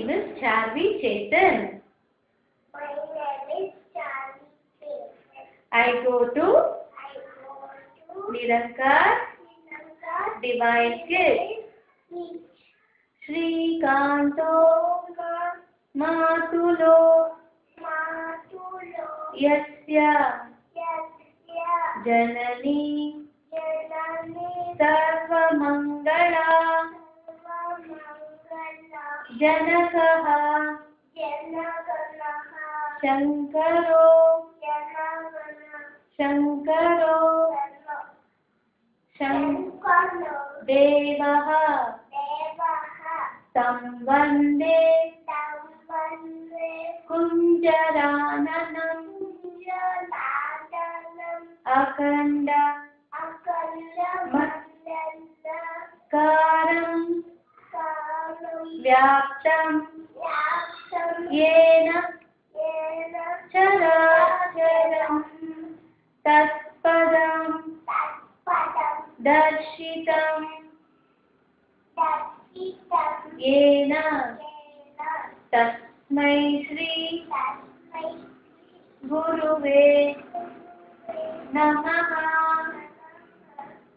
name is Charvi Chetan. My name is Charlie Chetan. I go to Nirankar Divine Kids. Srikanto Matulo Yasya Janani Sarvamangala Janakaha Shankaro Devaha Samvande Kunjarananam Akanda Karam Vyaptam Yena Characharam Tatpadam Darshitam Yena Tasmai Shri Guruve Namaha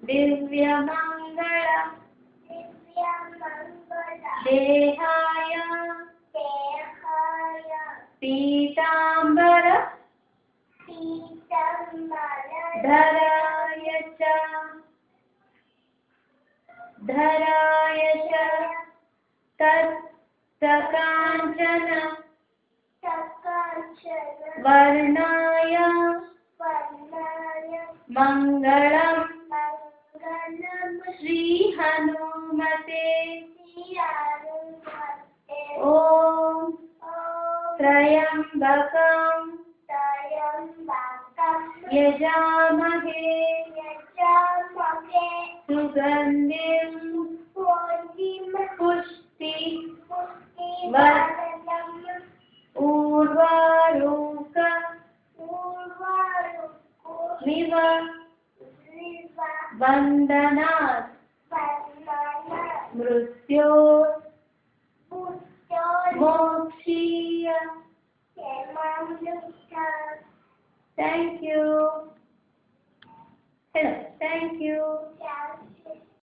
Divyamangala Dehaya Pitambara Dharaya cha Tat Sakanchana Varnaya Mangalam Shri Hanumate Om Trayambakam Yajamahe Sugandhim Pushti Urvaruka Viva Vandanat Mrutyo Moksha